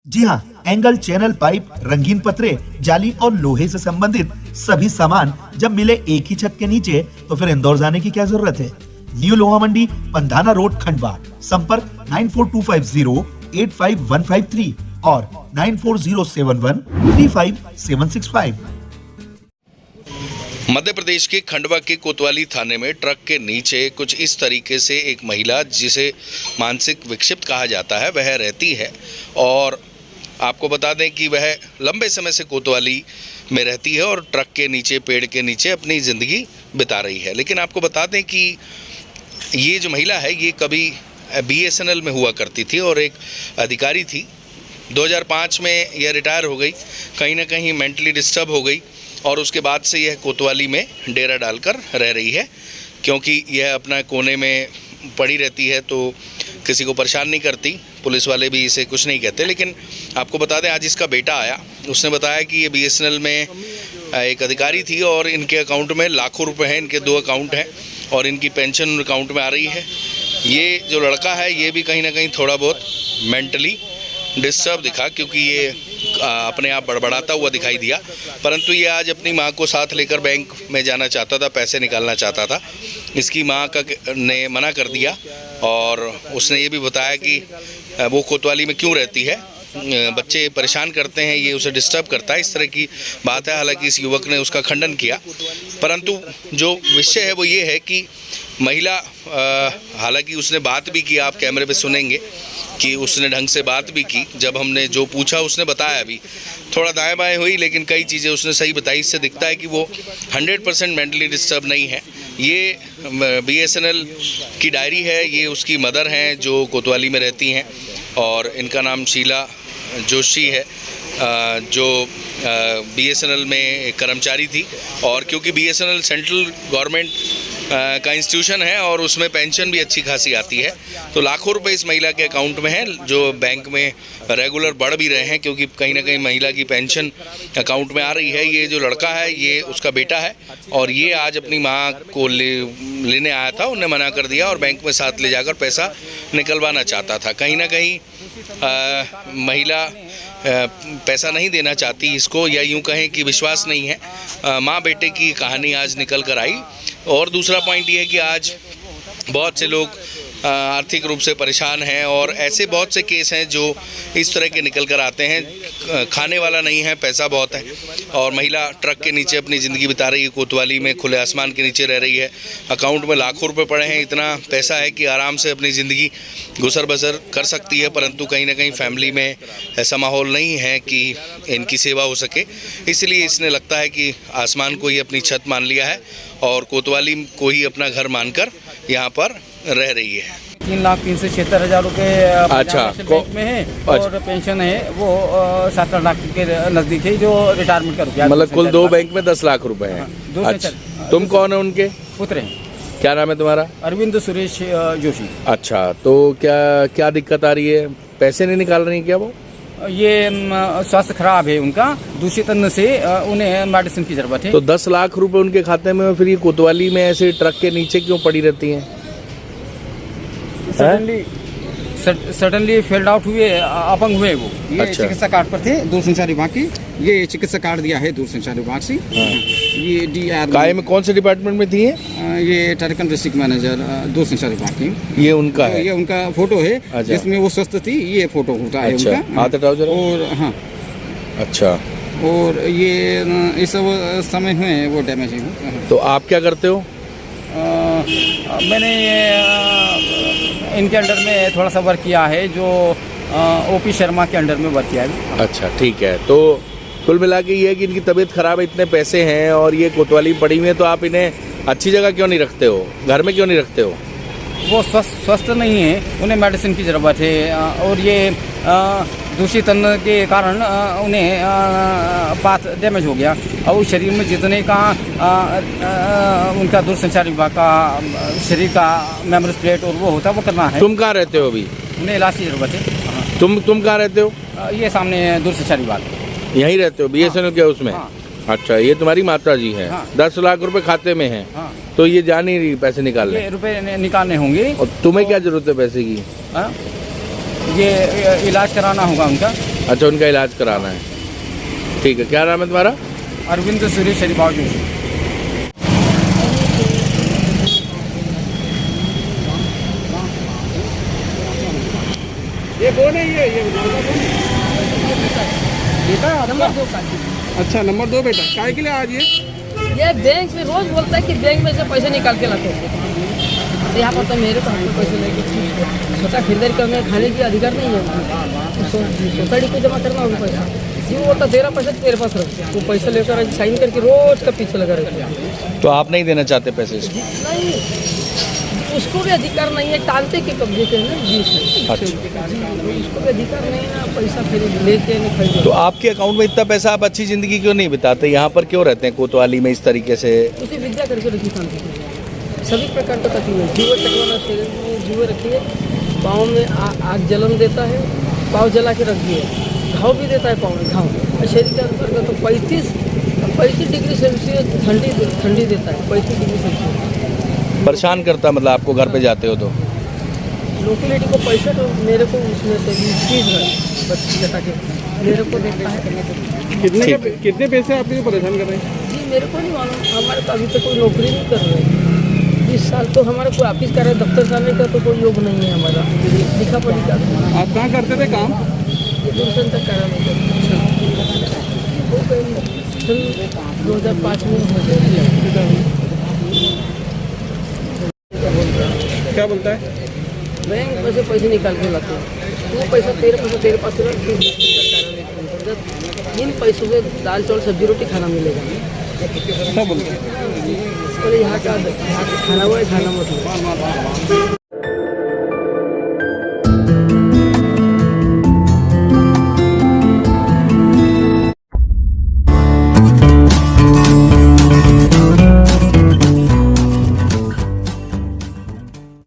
जी हाँ, angle, channel, pipe, रंगीन पतरे, जाली और लोहे से संबंधित सभी सामान जब मिले एक ही छत के नीचे तो फिर इंदौर जाने की क्या जरूरत है। न्यू लोहा मंडी, पंधाना रोड, खंडवा। संपर्क 9425085153 और 9407135765। मध्य प्रदेश के खंडवा के कोतवाली थाने में ट्रक के नीचे कुछ इस तरीके से एक महिला, जिसे मानसिक विक्षिप्त कहा जाता है, वह रहती है। और आपको बता दें कि वह लंबे समय से कोतवाली में रहती है और ट्रक के नीचे, पेड़ के नीचे अपनी ज़िंदगी बिता रही है। लेकिन आपको बता दें कि ये जो महिला है, ये कभी BSNL में हुआ करती थी और एक अधिकारी थी। 2005 में यह रिटायर हो गई, कहीं ना कहीं मेंटली डिस्टर्ब हो गई और उसके बाद से यह कोतवाली में डेरा डालकर रह रही है, क्योंकि यह अपना कोने में पड़ी रहती है तो किसी को परेशान नहीं करती। पुलिस वाले भी इसे कुछ नहीं कहते। लेकिन आपको बता दें, आज इसका बेटा आया, उसने बताया कि ये BSNL में एक अधिकारी थी और इनके अकाउंट में लाखों रुपए हैं, इनके 2 अकाउंट हैं और इनकी पेंशन अकाउंट में आ रही है। ये जो लड़का है, ये भी कहीं ना कहीं थोड़ा बहुत मेंटली डिस्टर्ब दिखा, क्योंकि ये अपने आप बड़बड़ाता हुआ दिखाई दिया। परंतु ये आज अपनी माँ को साथ लेकर बैंक में जाना चाहता था, पैसे निकालना चाहता था। इसकी माँ ने मना कर दिया और उसने ये भी बताया कि वो कोतवाली में क्यों रहती है, बच्चे परेशान करते हैं, ये उसे डिस्टर्ब करता है, इस तरह की बात है। हालांकि इस युवक ने उसका खंडन किया, परंतु जो विषय है वो ये है कि महिला, हालांकि उसने बात भी की, आप कैमरे पे सुनेंगे कि उसने ढंग से बात भी की। जब हमने जो पूछा उसने बताया भी, थोड़ा दाएं बाएं हुई, लेकिन कई चीज़ें उसने सही बताई। इससे दिखता है कि वो 100% मेंटली डिस्टर्ब नहीं है। ये BSNL की डायरी है, ये उसकी मदर हैं जो कोतवाली में रहती हैं और इनका नाम शीला जोशी है, जो BSNL में कर्मचारी थी। और क्योंकि BSNL सेंट्रल गवर्नमेंट का इंस्टीट्यूशन है और उसमें पेंशन भी अच्छी खासी आती है, तो लाखों रुपए इस महिला के अकाउंट में हैं, जो बैंक में रेगुलर बढ़ भी रहे हैं, क्योंकि कहीं ना कहीं महिला की पेंशन अकाउंट में आ रही है। ये जो लड़का है, ये उसका बेटा है और ये आज अपनी माँ को लेने आया था, उन्हें मना कर दिया और बैंक में साथ ले जाकर पैसा निकलवाना चाहता था। कहीं ना कहीं महिला पैसा नहीं देना चाहती इसको, या यूं कहें कि विश्वास नहीं है। माँ बेटे की कहानी आज निकल कर आई। और दूसरा पॉइंट ये है कि आज बहुत से लोग आर्थिक रूप से परेशान हैं और ऐसे बहुत से केस हैं जो इस तरह के निकल कर आते हैं। खाने वाला नहीं है, पैसा बहुत है और महिला ट्रक के नीचे अपनी ज़िंदगी बिता रही है, कोतवाली में खुले आसमान के नीचे रह रही है। अकाउंट में लाखों रुपए पड़े हैं, इतना पैसा है कि आराम से अपनी ज़िंदगी गुजर बसर कर सकती है, परंतु कहीं ना कहीं फैमिली में ऐसा माहौल नहीं है कि इनकी सेवा हो सके। इसलिए इसने लगता है कि आसमान को ही अपनी छत मान लिया है और कोतवाली को ही अपना घर मानकर यहाँ पर रह रही है। 3,76,000 रुपये अच्छा, बैंक में है और पेंशन है वो 7 लाख के नजदीक है, जो रिटायरमेंट का रुपया। मतलब कुल 2 बैंक में 10 लाख रुपए हैं। अच्छा, तुम कौन है उनके पुत्र हैं? क्या नाम है तुम्हारा? अरविंद सुरेश जोशी। अच्छा, तो क्या दिक्कत आ रही है? पैसे नहीं निकाल रही क्या वो? ये स्वास्थ्य खराब है उनका, दूषित अन्न से उन्हें मेडिसिन की जरूरत है। तो 10 लाख रुपए उनके खाते में, फिर ये कोतवाली में ऐसे ट्रक के नीचे क्यों पड़ी रहती हैं? सडनली फेल्ड आउट हुए, अपंग हुए वो। ये अच्छा। चिकित्सा कार्ड पर थे दूरसंचार विभाग की, ये चिकित्सा कार्ड दिया है दूरसंचार विभाग से। ये DR काय में कौन से डिपार्टमेंट में थी ये? ये टेलीकॉम डिस्ट्रिक्ट मैनेजर दूरसंचार विभाग की। ये उनका है? ये उनका फोटो है। अच्छा। जिसमें वो स्वस्थ थी, ये फोटो होता है अच्छा। उनका। हाथ हटाओ जरा। और हाँ, अच्छा, और ये इस समय में वो डैमेज है। तो आप क्या करते हो? मैंने इनके अंडर में थोड़ा सा वर्क किया है, जो OP शर्मा के अंडर में वर्क किया है। अच्छा, ठीक है। तो कुल मिला के ये है कि इनकी तबीयत खराब है, इतने पैसे हैं और ये कोतवाली पड़ी हुई है, तो आप इन्हें अच्छी जगह क्यों नहीं रखते हो? घर में क्यों नहीं रखते हो? वो स्वस्थ नहीं है, उन्हें मेडिसिन की ज़रूरत है और ये दूषित अन्न के कारण उन्हें पाथ डैमेज हो गया और उस शरीर में जितने का उनका दूरसंचार विभाग का शरीर का मेमोरी प्लेट और वो होता है, वो करना है। तुम कहाँ रहते हो अभी? उन्हें इलाज की ज़रूरत है। तुम कहाँ रहते हो? ये सामने दूरसंचार विभाग। यहीं रहते हो BSNL के उसमें? हाँ। अच्छा, ये तुम्हारी माता जी है। हाँ। 10 लाख रुपए खाते में है। हाँ। तो ये जा नहीं रही पैसे निकालने? ये रुपए निकालने होंगे। और तुम्हें क्या जरूरत है पैसे की? ये इलाज कराना होगा उनका। अच्छा, उनका इलाज कराना है। ठीक है, क्या नाम है तुम्हारा? अरविंद सुरेश हरिभाव जोशी। ये कौन है? ये बेटा नंबर आपका? 2 का। अच्छा, नंबर 2 बेटा। काय के लिए आज ये बैंक में रोज बोलता है कि बैंक में से पैसे निकाल के लाते हैं। तो यहाँ पर तो मेरे को हमको पैसे लेके स्वतः खरीदारी करने खाने की अधिकार नहीं है। सोसाइटी को जमा करना होगा पैसा। ये बोलता तेरा पैसा तेरे पास रख, वो पैसा लेकर साइन करके रोज का पीछे लगा रहता। तो आप नहीं देना चाहते पैसे इसको? नहीं, उसको भी अधिकार नहीं है, टालते के कब्जे के ना जी से। अच्छा। उसको भी अधिकार नहीं है ना पैसा खरीद लेके नहीं खरीद। तो आपके अकाउंट में इतना पैसा, आप अच्छी ज़िंदगी क्यों नहीं बिताते? यहाँ पर क्यों रहते हैं कोतवाली में इस तरीके से? उसे विद्या करके रखी शांति की। सभी प्रकार का तकलीफ है। जीव चकवाना शरीर में जीव रखिए, पाँव में आग जलन देता है, पाँव जला के रख दिए, घाव भी देता है पाँव में घाव। और शरीर के अंतर्गत तो 35 डिग्री सेल्सियस ठंडी देता है। 35 डिग्री सेल्सियस परेशान करता, मतलब आपको घर पे जाते हो तो? लोकेलिटी को पैसा तो मेरे को उसमें से 20 है, 25 लटा के मेरे को देता है। कितने पैसे आपको परेशान कर रहे हैं? जी मेरे को नहीं मालूम, हमारे तो अभी तक कोई नौकरी नहीं कर रहे हैं। इस साल तो हमारा कोई ऑफिस का दफ्तर जाने का तो कोई योग नहीं है हमारा, लिखा पढ़ी का। आप कहाँ करते थे काम? ये दूरसन तक करा नहीं करता। वो सन 2005 में हो गया। क्या बोलता है? बैंक में से पैसे निकाल के लाते हैं। वो पैसा तेरे पास रख के इन पैसों से दाल चावल सब्जी रोटी खाना मिलेगा। क्या बोलता है? बोले यहाँ का खाना हुआ है, खाना मत लो।